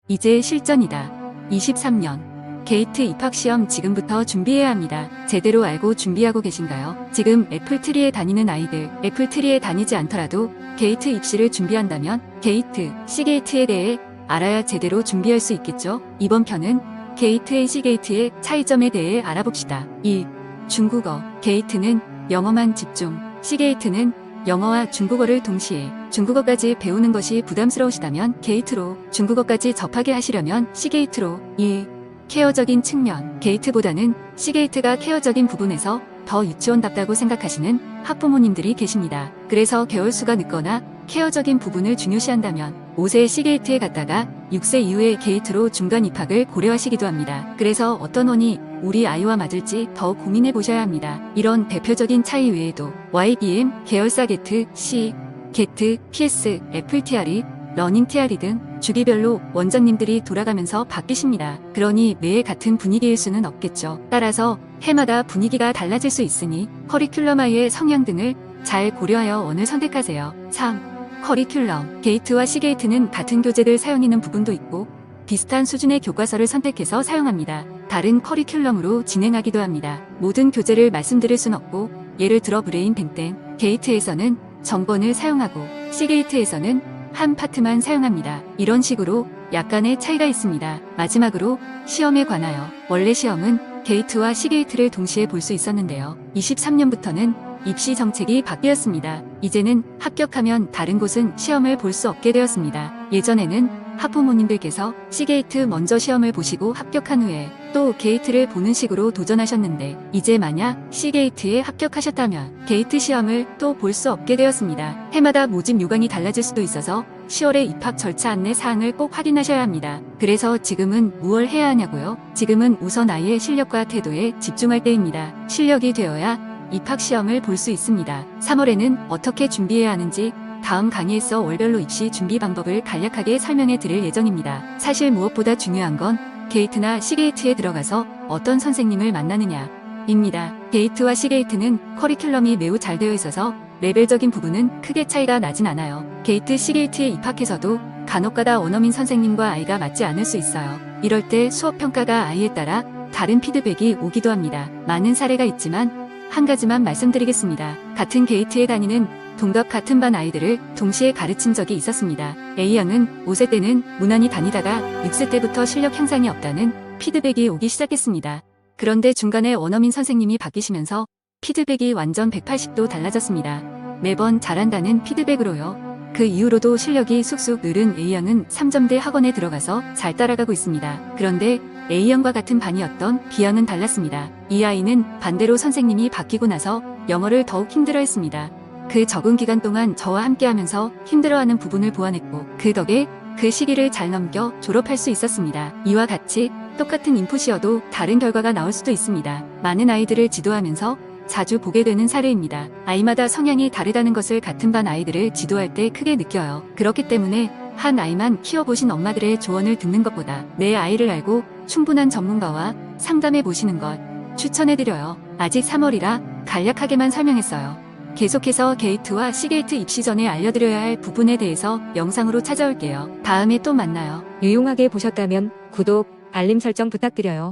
이제 실전이다. 23년 게이트 입학시험 지금부터 준비해야 합니다. 제대로 알고 준비하고 계신가요? 지금 애플트리에 다니는 아이들, 애플트리에 다니지 않더라도 게이트 입시를 준비한다면 게이트, C게이트에 대해 알아야 제대로 준비할 수 있겠죠? 이번 편은 게이트의 C게이트의 차이점에 대해 알아봅시다. 1. 중국어. 게이트는 영어만 집중, C게이트는 영어와 중국어를 동시에 중국어까지 배우는 것이 부담스러우시다면 게이트로, 중국어까지 접하게 하시려면 C게이트로. 2. 케어적인 측면. 게이트보다는 C게이트가 케어적인 부분에서 더 유치원답다고 생각하시는 학부모님들이 계십니다. 그래서 개월수가 늦거나 케어적인 부분을 중요시한다면 5세 C게이트에 갔다가 6세 이후에 게이트로 중간 입학을 고려하시기도 합니다. 그래서 어떤 원이 우리 아이와 맞을지 더 고민해 보셔야 합니다. 이런 대표적인 차이 외에도 YBM, 계열사 게트, C, 게트, PS, 애플TRE, 러닝TRE 등 주기별로 원장님들이 돌아가면서 바뀌십니다. 그러니 매해 같은 분위기일 수는 없겠죠. 따라서 해마다 분위기가 달라질 수 있으니 커리큘럼화의 성향 등을 잘 고려하여 원을 선택하세요. 3. 커리큘럼. 게이트와 C게이트는 같은 교재를 사용하는 부분도 있고 비슷한 수준의 교과서를 선택해서 사용합니다. 다른 커리큘럼으로 진행하기도 합니다. 모든 교재를 말씀드릴 순 없고 예를 들어 브레인 뱅땡, 게이트에서는 전권을 사용하고 C게이트에서는 한 파트만 사용합니다. 이런 식으로 약간의 차이가 있습니다. 마지막으로 시험에 관하여 원래 시험은 게이트와 C게이트를 동시에 볼 수 있었는데요. 23년부터는 입시 정책이 바뀌었습니다. 이제는 합격하면 다른 곳은 시험을 볼 수 없게 되었습니다. 예전에는 학부모님들께서 C게이트 먼저 시험을 보시고 합격한 후에 또 게이트를 보는 식으로 도전하셨는데 이제 만약 C게이트에 합격하셨다면 게이트 시험을 또 볼 수 없게 되었습니다. 해마다 모집 요강이 달라질 수도 있어서 10월에 입학 절차 안내 사항을 꼭 확인하셔야 합니다. 그래서 지금은 무엇을 해야 하냐고요? 지금은 우선 아이의 실력과 태도에 집중할 때입니다. 실력이 되어야 입학시험을 볼 수 있습니다. 3월에는 어떻게 준비해야 하는지 다음 강의에서 월별로 입시 준비 방법을 간략하게 설명해 드릴 예정입니다. 사실 무엇보다 중요한 건 게이트나 C게이트에 들어가서 어떤 선생님을 만나느냐 입니다. 게이트와 C게이트는 커리큘럼이 매우 잘 되어 있어서 레벨적인 부분은 크게 차이가 나진 않아요. 게이트, C게이트에 입학해서도 간혹가다 원어민 선생님과 아이가 맞지 않을 수 있어요. 이럴 때 수업평가가 아이에 따라 다른 피드백이 오기도 합니다. 많은 사례가 있지만 한 가지만 말씀드리겠습니다. 같은 게이트에 다니는 동갑 같은 반 아이들을 동시에 가르친 적이 있었습니다. A양은 5세 때는 무난히 다니다가 6세 때부터 실력 향상이 없다는 피드백이 오기 시작했습니다. 그런데 중간에 원어민 선생님이 바뀌시면서 피드백이 완전 180도 달라졌습니다. 매번 잘한다는 피드백으로요. 그 이후로도 실력이 쑥쑥 늘은 A양은 3점대 학원에 들어가서 잘 따라가고 있습니다. 그런데 A양과 같은 반이었던 B양은 달랐습니다. 이 아이는 반대로 선생님이 바뀌고 나서 영어를 더욱 힘들어했습니다. 그 적응 기간 동안 저와 함께하면서 힘들어하는 부분을 보완했고 그 덕에 그 시기를 잘 넘겨 졸업할 수 있었습니다. 이와 같이 똑같은 인풋이어도 다른 결과가 나올 수도 있습니다. 많은 아이들을 지도하면서 자주 보게 되는 사례입니다. 아이마다 성향이 다르다는 것을 같은 반 아이들을 지도할 때 크게 느껴요. 그렇기 때문에 한 아이만 키워보신 엄마들의 조언을 듣는 것보다 내 아이를 알고 충분한 전문가와 상담해 보시는 것 추천해드려요. 아직 3월이라 간략하게만 설명했어요. 계속해서 게이트와 C게이트 입시 전에 알려드려야 할 부분에 대해서 영상으로 찾아올게요. 다음에 또 만나요. 유용하게 보셨다면 구독, 알림 설정 부탁드려요.